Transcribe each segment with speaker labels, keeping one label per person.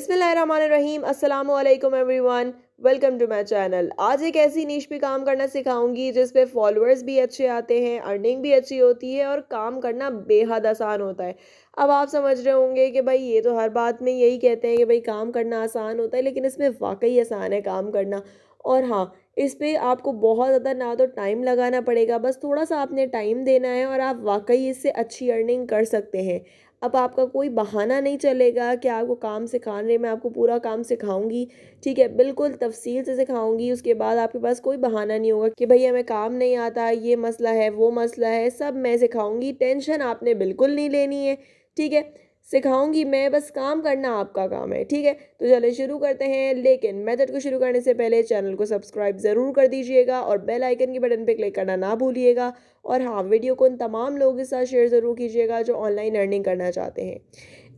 Speaker 1: बिस्मिल्लाहिर्रहमानिर्रहीम। अस्सलाम वालेकुम everyone, welcome to my channel. आज एक ऐसी नीश पे काम करना सिखाऊंगी जिस पे फॉलोअर्स भी अच्छे आते हैं, अर्निंग भी अच्छी होती है और काम करना बेहद आसान होता है। अब आप समझ रहे होंगे कि भाई ये तो हर बात में यही कहते हैं कि भाई काम करना आसान होता है, लेकिन इसमें वाकई आसान है काम करना। और हाँ, इस पे आपको बहुत ज़्यादा ना तो टाइम लगाना पड़ेगा, बस थोड़ा सा आपने टाइम देना है और आप वाकई इससे अच्छी अर्निंग कर सकते हैं। अब आपका कोई बहाना नहीं चलेगा कि आपको काम सिखाने में आपको पूरा काम सिखाऊंगी, ठीक है, बिल्कुल तफसील से सिखाऊंगी। उसके बाद आपके पास कोई बहाना नहीं होगा कि भैया हमें काम नहीं आता, ये मसला है वो मसला है, सब मैं सिखाऊंगी। टेंशन आपने बिल्कुल नहीं लेनी है, ठीक है। सिखाऊंगी मैं, बस काम करना आपका काम है, ठीक है। तो चलिए शुरू करते हैं, लेकिन मेथड को शुरू करने से पहले चैनल को सब्सक्राइब ज़रूर कर दीजिएगा और बेल आइकन के बटन पे क्लिक करना ना भूलिएगा। और हाँ, वीडियो को उन तमाम लोगों के साथ शेयर ज़रूर कीजिएगा जो ऑनलाइन अर्निंग करना चाहते हैं।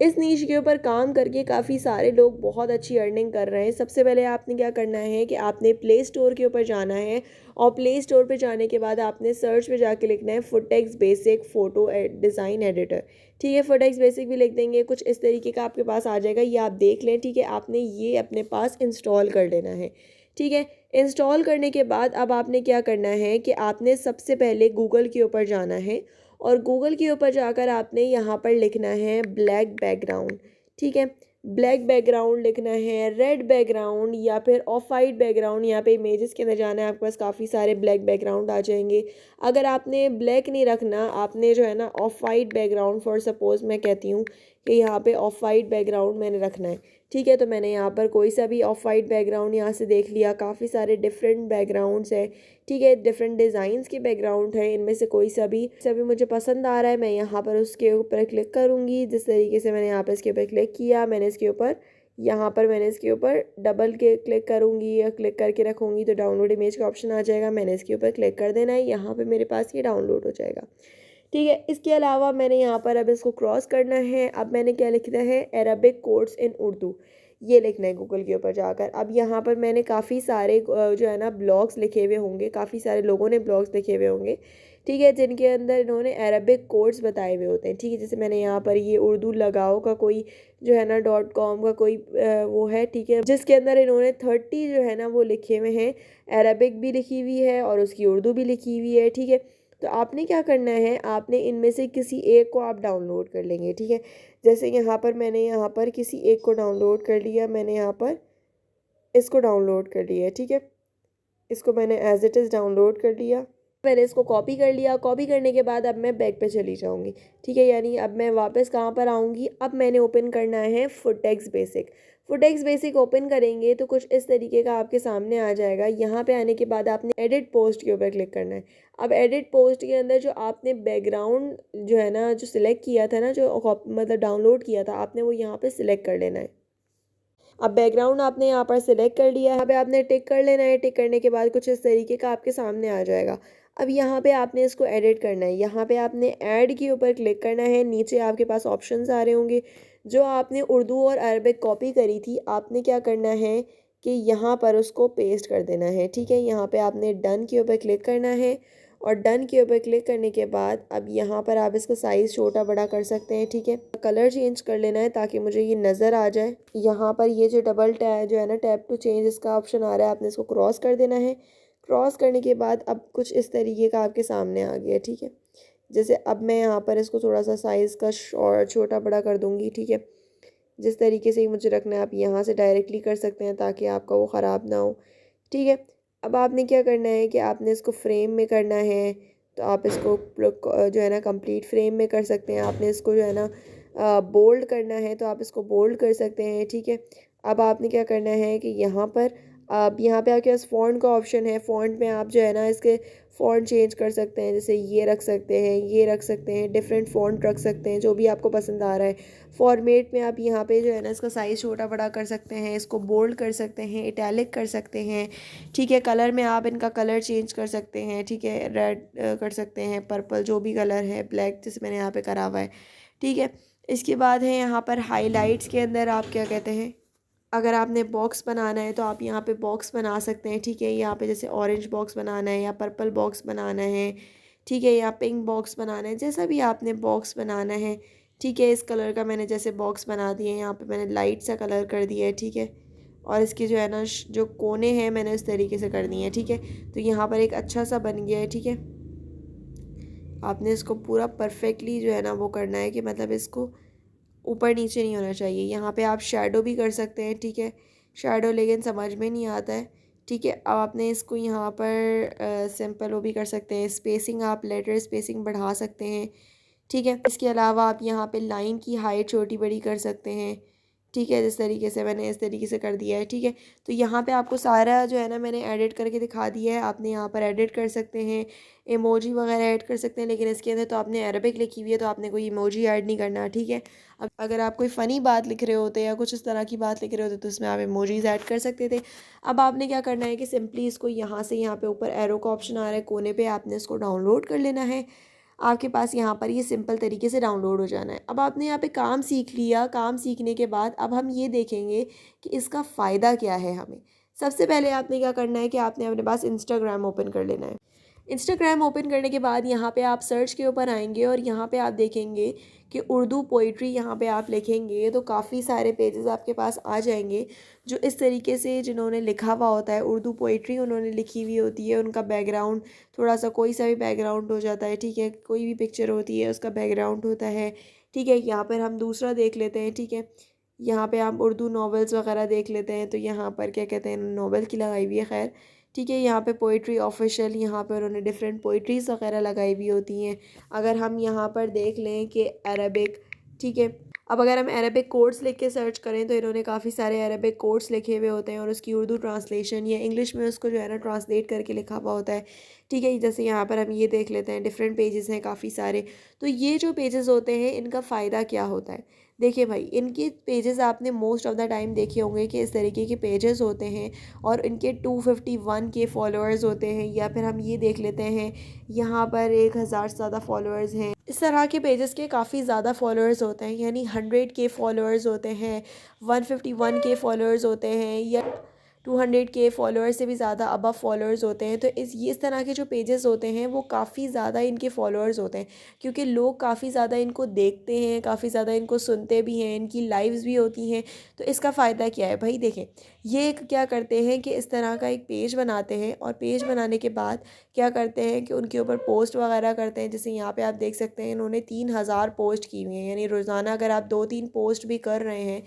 Speaker 1: इस नीश के ऊपर काम करके काफ़ी सारे लोग बहुत अच्छी अर्निंग कर रहे हैं। सबसे पहले आपने क्या करना है कि आपने प्ले स्टोर के ऊपर जाना है और प्ले स्टोर पे जाने के बाद आपने सर्च पे जाके लिखना है फुटेक्स बेसिक फ़ोटो डिज़ाइन एडिटर, ठीक है। फुटेक्स बेसिक भी लिख देंगे, कुछ इस तरीके का आपके पास आ जाएगा, ये आप देख लें, ठीक है। आपने ये अपने पास इंस्टॉल कर लेना है, ठीक है। इंस्टॉल करने के बाद अब आपने क्या करना है कि आपने सबसे पहले गूगल के ऊपर जाना है और गूगल के ऊपर जाकर आपने यहाँ पर लिखना है ब्लैक बैकग्राउंड, ठीक है। ब्लैक बैकग्राउंड लिखना है, रेड बैकग्राउंड या फिर ऑफ वाइट बैकग्राउंड। यहाँ पे इमेजेस के अंदर जाना है, आपके पास काफ़ी सारे ब्लैक बैकग्राउंड आ जाएंगे। अगर आपने ब्लैक नहीं रखना, आपने जो है ना of white background, for suppose मैं कहती हूँ कि यहाँ पे ऑफ वाइट बैकग्राउंड मैंने रखना है, ठीक है। तो मैंने यहाँ पर कोई सा भी ऑफ वाइट बैकग्राउंड यहाँ से देख लिया। काफ़ी सारे डिफरेंट बैकग्राउंड्स हैं, ठीक है, डिफरेंट डिज़ाइंस के बैकग्राउंड है। इनमें से कोई सा भी मुझे पसंद आ रहा है, मैं यहाँ पर उसके ऊपर क्लिक करूँगी। जिस तरीके से मैंने यहाँ पर इसके ऊपर क्लिक किया, मैंने इसके ऊपर डबल के क्लिक करूँगी या क्लिक करके रखूँगी तो डाउनलोड इमेज का ऑप्शन आ जाएगा। मैंने इसके ऊपर क्लिक कर देना है, यहाँ पर मेरे पास ये डाउनलोड हो जाएगा, ठीक है। इसके अलावा मैंने यहाँ पर अब इसको क्रॉस करना है। अब मैंने क्या लिखना है, अरबिक कोर्स इन उर्दू, ये लिखना है गूगल के ऊपर जाकर। अब यहाँ पर मैंने काफ़ी सारे जो है ना ब्लॉग्स लिखे हुए होंगे, काफ़ी सारे लोगों ने ब्लॉग्स लिखे हुए होंगे, ठीक है, जिनके अंदर इन्होंने अरबिक कोड्स बताए हुए होते हैं, ठीक है। जैसे मैंने यहाँ पर ये उर्दू लगाओ का कोई जो है ना .com का कोई वो है, ठीक है, जिसके अंदर इन्होंने 30 जो है ना वो लिखे हुए हैं। अरबिक भी लिखी हुई है और उसकी उर्दू भी लिखी हुई है, ठीक है। तो आपने क्या करना है, आपने इनमें से किसी एक को आप डाउनलोड कर लेंगे, ठीक है। जैसे मैंने यहाँ पर किसी एक को डाउनलोड कर लिया, मैंने यहाँ पर इसको डाउनलोड कर लिया, ठीक है। इसको मैंने एज इट इज़ डाउनलोड कर लिया, मैंने इसको कॉपी कर लिया। कॉपी करने के बाद अब मैं बैक पे चली जाऊँगी, ठीक है, यानी अब मैं वापस कहाँ पर आऊँगी, अब मैंने ओपन करना है फुटेक्स बेसिक। फुटेक्स बेसिक ओपन करेंगे तो कुछ इस तरीके का आपके सामने आ जाएगा। यहाँ पे आने के बाद आपने एडिट पोस्ट के ऊपर क्लिक करना है। अब एडिट पोस्ट के अंदर जो आपने बैकग्राउंड जो है ना जो सिलेक्ट किया था ना, जो मतलब डाउनलोड किया था आपने, वो यहाँ पे सिलेक्ट कर लेना है। अब बैकग्राउंड आपने यहाँ पर सिलेक्ट कर लिया है, यहाँ पे आपने टिक कर लेना है। टिक करने के बाद कुछ इस तरीके का आपके सामने आ जाएगा। अब यहाँ पे आपने इसको एडिट करना है, यहाँ पे आपने ऐड के ऊपर क्लिक करना है। नीचे आपके पास ऑप्शंस आ रहे होंगे, जो आपने उर्दू और अरबिक कॉपी करी थी, आपने क्या करना है कि यहाँ पर उसको पेस्ट कर देना है, ठीक है। यहाँ पे आपने डन के ऊपर क्लिक करना है और डन के ऊपर क्लिक करने के बाद अब यहाँ पर आप इसका साइज़ छोटा बड़ा कर सकते हैं, ठीक है। कलर चेंज कर लेना है ताकि मुझे ये नज़र आ जाए। यहाँ पर ये जो डबल टैब जो है ना, टैप टू चेंज इसका ऑप्शन आ रहा है, आपने इसको क्रॉस कर देना है। क्रॉस करने के बाद अब कुछ इस तरीके का आपके सामने आ गया, ठीक है। जैसे अब मैं यहाँ पर इसको थोड़ा सा साइज़ का छोटा बड़ा कर दूँगी, ठीक है। जिस तरीके से ही मुझे रखना है आप यहाँ से डायरेक्टली कर सकते हैं ताकि आपका वो ख़राब ना हो, ठीक है। अब आपने क्या करना है कि आपने इसको फ्रेम में करना है, तो आप इसको जो है ना कंप्लीट फ्रेम में कर सकते हैं। आपने इसको जो है ना बोल्ड करना है तो आप इसको बोल्ड कर सकते हैं, ठीक है। अब आपने क्या करना है कि यहाँ पर आप यहाँ पे आपके पास फ़ॉन्ट का ऑप्शन है। फ़ॉन्ट में आप जो है ना इसके फ़ॉन्ट चेंज कर सकते हैं, जैसे ये रख सकते हैं, ये रख सकते हैं, डिफरेंट फ़ॉन्ट रख सकते हैं, जो भी आपको पसंद आ रहा है। फॉर्मेट में आप यहाँ पे जो है ना इसका साइज़ छोटा बड़ा कर सकते हैं, इसको बोल्ड कर सकते हैं, इटैलिक कर सकते हैं, ठीक है। कलर में आप इनका कलर चेंज कर सकते हैं, ठीक है, रेड कर सकते हैं, पर्पल, जो भी कलर है, ब्लैक जैसे मैंने यहाँ पे करा हुआ है, ठीक है। इसके बाद है यहाँ पर हाईलाइट्स के अंदर आप क्या कहते हैं, अगर आपने बॉक्स बनाना है तो आप यहाँ पे बॉक्स बना सकते हैं, ठीक है। यहाँ पे जैसे ऑरेंज बॉक्स बनाना है या पर्पल बॉक्स बनाना है, ठीक है, या पिंक बॉक्स बनाना है, जैसा भी आपने बॉक्स बनाना है, ठीक है, इस कलर का मैंने जैसे बॉक्स बना दिए, यहाँ पे मैंने लाइट सा कलर कर दिया है। ठीक है, और इसके जो है ना जो कोने हैं मैंने इस तरीके से कर दिए हैं। ठीक है, तो यहाँ पर एक अच्छा सा बन गया है। ठीक है, आपने इसको पूरा परफेक्टली जो है ना वो करना है कि मतलब इसको ऊपर नीचे नहीं होना चाहिए। यहाँ पे आप शेडो भी कर सकते हैं। ठीक है, शेडो लेकिन समझ में नहीं आता है। ठीक है, अब आपने इसको यहाँ पर सिंपल वो भी कर सकते हैं, स्पेसिंग आप लेटर स्पेसिंग बढ़ा सकते हैं। ठीक है, इसके अलावा आप यहाँ पे लाइन की हाइट छोटी बड़ी कर सकते हैं। ठीक है, जिस तरीके से मैंने इस तरीके से कर दिया है। ठीक है, तो यहाँ पे आपको सारा जो है ना मैंने एडिट करके दिखा दिया है। आपने यहाँ पर एडिट कर सकते हैं, इमोजी वगैरह ऐड कर सकते हैं, लेकिन इसके अंदर तो आपने अरबिक लिखी हुई है तो आपने कोई इमोजी ऐड नहीं करना। ठीक है, अब अगर आप कोई फ़नी बात लिख रहे होते या कुछ इस तरह की बात लिख रहे होते तो उसमें आप इमोजीज़ ऐड कर सकते थे। अब आपने क्या करना है कि सिंपली इसको यहाँ से, यहाँ पे ऊपर एरो का ऑप्शन आ रहा है कोने पे, आपने इसको डाउनलोड कर लेना है। आपके पास यहाँ पर ये सिंपल तरीके से डाउनलोड हो जाना है। अब आपने यहाँ पे काम सीख लिया। काम सीखने के बाद अब हम ये देखेंगे कि इसका फ़ायदा क्या है हमें। सबसे पहले आपने क्या करना है कि आपने अपने पास इंस्टाग्राम ओपन कर लेना है। इंस्टाग्राम ओपन करने के बाद यहाँ पे आप सर्च के ऊपर आएंगे और यहाँ पे आप देखेंगे कि उर्दू पोइट्री यहाँ पे आप लिखेंगे तो काफ़ी सारे पेजेस आपके पास आ जाएंगे जो इस तरीके से जिन्होंने लिखा हुआ होता है, उर्दू पोइट्री उन्होंने लिखी हुई होती है। उनका बैकग्राउंड थोड़ा सा कोई सा भी बैकग्राउंड हो जाता है। ठीक है, कोई भी पिक्चर होती है उसका बैकग्राउंड होता है। ठीक है, यहाँ पर हम दूसरा देख लेते हैं। ठीक है, यहाँ पे आप उर्दू नॉवेल्स वगैरह देख लेते हैं तो यहाँ पर क्या कहते हैं, नॉवेल की लगाई हुई है। खैर ठीक है, यहाँ पे पोइट्री ऑफिशियल, यहाँ पर उन्होंने डिफरेंट पोइट्रीज़ वगैरह लगाई हुई होती हैं। अगर हम यहाँ पर देख लें कि अरबिक, ठीक है, अब अगर हम अरबिक कोड्स लिख के सर्च करें तो इन्होंने काफ़ी सारे अरबिक कोड्स लिखे हुए होते हैं और उसकी उर्दू ट्रांसलेशन या इंग्लिश में उसको जो है ना ट्रांसलेट करके लिखा हुआ होता है। ठीक है, जैसे यहाँ पर हम ये देख लेते हैं, डिफरेंट पेजेस हैं काफ़ी सारे। तो ये जो पेजेस होते हैं इनका फ़ायदा क्या होता है, देखिए भाई, इनके पेजेस आपने मोस्ट ऑफ़ द टाइम देखे होंगे कि इस तरीके के पेजेस होते हैं और इनके 251 के फॉलोअर्स होते हैं। या फिर हम ये देख लेते हैं, यहाँ पर 1000 से ज़्यादा फॉलोअर्स हैं। इस तरह के पेजेस के काफ़ी ज़्यादा फॉलोअर्स होते हैं, यानी 100 के फॉलोअर्स होते हैं, 151 के फॉलोअर्स होते हैं, या 200 के फॉलोअर्स से भी ज़्यादा अबव फॉलोअर्स होते हैं। तो इस तरह के जो पेजेस होते हैं वो काफ़ी ज़्यादा इनके फॉलोअर्स होते हैं, क्योंकि लोग काफ़ी ज़्यादा इनको देखते हैं, काफ़ी ज़्यादा इनको सुनते भी हैं, इनकी लाइव्स भी होती हैं। तो इसका फ़ायदा क्या है भाई, देखें, ये क्या करते हैं कि इस तरह का एक पेज बनाते हैं और पेज बनाने के बाद क्या करते हैं कि उनके ऊपर पोस्ट वगैरह करते हैं। जैसे यहाँ पे आप देख सकते हैं इन्होंने 3000 पोस्ट की हुई हैं, यानी रोज़ाना अगर आप 2-3 पोस्ट भी कर रहे हैं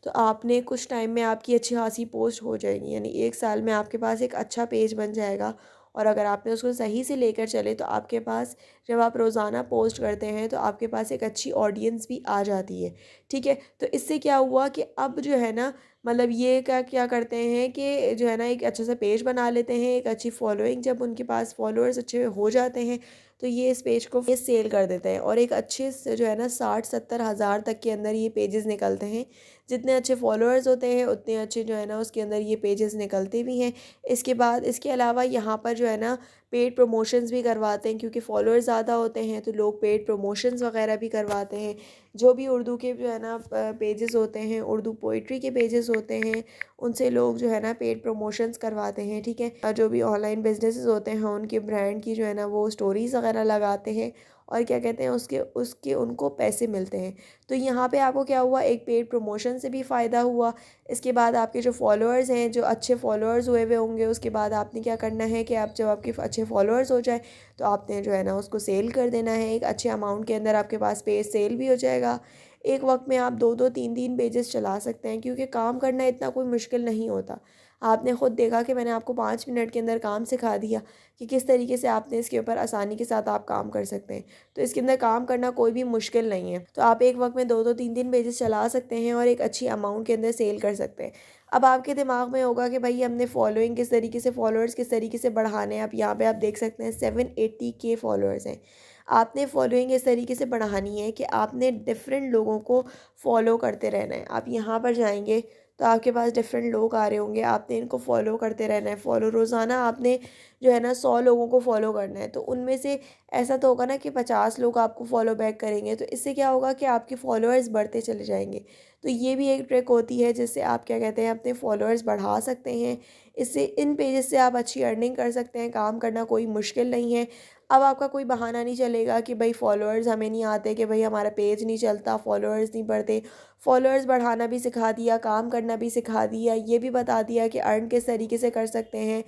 Speaker 1: तो आपने कुछ टाइम में आपकी अच्छी खासी पोस्ट हो जाएगी, यानी 1 साल में आपके पास एक अच्छा पेज बन जाएगा। और अगर आपने उसको सही से लेकर चले तो आपके पास, जब आप रोज़ाना पोस्ट करते हैं तो आपके पास एक अच्छी ऑडियंस भी आ जाती है। ठीक है, तो इससे क्या हुआ कि अब जो है ना, मतलब ये क्या क्या करते हैं कि जो है ना एक अच्छा सा पेज बना लेते हैं, एक अच्छी फॉलोइंग, जब उनके पास फॉलोअर्स अच्छे हो जाते हैं तो ये इस पेज को ये सेल कर देते हैं और एक अच्छे से जो है ना 60-70 हज़ार तक के अंदर ये पेजेस निकलते हैं। जितने अच्छे फॉलोअर्स होते हैं उतने अच्छे जो है ना उसके अंदर ये पेजेस निकलते भी हैं। इसके बाद इसके अलावा यहाँ पर जो है ना पेड प्रमोशंस भी करवाते हैं, क्योंकि फॉलोअर्स ज़्यादा होते हैं तो लोग पेड प्रमोशंस वगैरह भी करवाते हैं। जो भी उर्दू के जो है ना पेजेस होते हैं, उर्दू पोइट्री के पेजेस होते हैं, उनसे लोग जो है ना पेड प्रमोशंस करवाते हैं। ठीक है, और जो भी ऑनलाइन बिजनेसेस होते हैं उनके ब्रांड की जो है ना वो स्टोरीज़ वगैरह लगाते हैं और क्या कहते हैं उसके उसके उनको पैसे मिलते हैं। तो यहाँ पे आपको क्या हुआ, एक पेड प्रमोशन से भी फ़ायदा हुआ। इसके बाद आपके जो फॉलोअर्स हैं, जो अच्छे फॉलोअर्स हुए होंगे, उसके बाद आपने क्या करना है कि आप जब आपके अच्छे फॉलोअर्स हो जाए तो आपने जो है ना उसको सेल कर देना है। एक अच्छे अमाउंट के अंदर आपके पास पेज सेल भी हो जाएगा। एक वक्त में आप 2-2 3-3 पेजेस चला सकते हैं, क्योंकि काम करना इतना कोई मुश्किल नहीं होता। आपने ख़ुद देखा कि मैंने आपको 5 मिनट के अंदर काम सिखा दिया कि किस तरीके से आपने इसके ऊपर आसानी के साथ आप काम कर सकते हैं। तो इसके अंदर काम करना कोई भी मुश्किल नहीं है। तो आप एक वक्त में 2-2 3-3 पेजेस चला सकते हैं और एक अच्छी अमाउंट के अंदर सेल कर सकते हैं। अब आपके दिमाग में होगा कि भाई हमने फॉलोइंग किस तरीके से, फॉलोअर्स किस तरीके से बढ़ाने हैं। आप यहाँ पे आप देख सकते हैं 780 के फॉलोअर्स हैं। आपने फॉलोइंग इस तरीके से बढ़ानी है कि आपने डिफरेंट लोगों को फॉलो करते रहना है। आप यहाँ पर जाएंगे तो आपके पास डिफरेंट लोग आ रहे होंगे, आपने इनको फॉलो करते रहना है। फॉलो रोज़ाना आपने जो है ना 100 लोगों को फॉलो करना है, तो उनमें से ऐसा तो होगा ना कि 50 लोग आपको फॉलो बैक करेंगे। तो इससे क्या होगा कि आपके फॉलोअर्स बढ़ते चले जाएंगे। तो ये भी एक ट्रिक होती है जिससे आप क्या कहते हैं अपने फॉलोअर्स बढ़ा सकते हैं। इससे इन पेजेस से आप अच्छी अर्निंग कर सकते हैं। काम करना कोई मुश्किल नहीं है। अब आपका कोई बहाना नहीं चलेगा कि भाई फॉलोअर्स हमें नहीं आते, कि भाई हमारा पेज नहीं चलता, फॉलोअर्स नहीं बढ़ते। फॉलोअर्स बढ़ाना भी सिखा दिया, काम करना भी सिखा दिया, ये भी बता दिया कि अर्न किस तरीके से कर सकते हैं,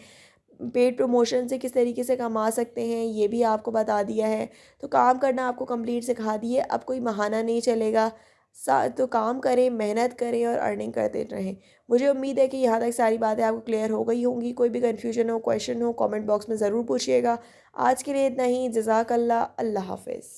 Speaker 1: पेड प्रमोशन से किस तरीके से कमा सकते हैं, ये भी आपको बता दिया है। तो काम करना आपको कंप्लीट सिखा दिए, अब कोई बहाना नहीं चलेगा। तो काम करें, मेहनत करें और अर्निंग करते रहें। मुझे उम्मीद है कि यहाँ तक सारी बातें आपको क्लियर हो गई होंगी। कोई भी कन्फ्यूजन हो, क्वेश्चन हो, कमेंट बॉक्स में ज़रूर पूछिएगा। आज के लिए इतना ही। जज़ाकल्लाह। अल्लाह हाफ़िज़।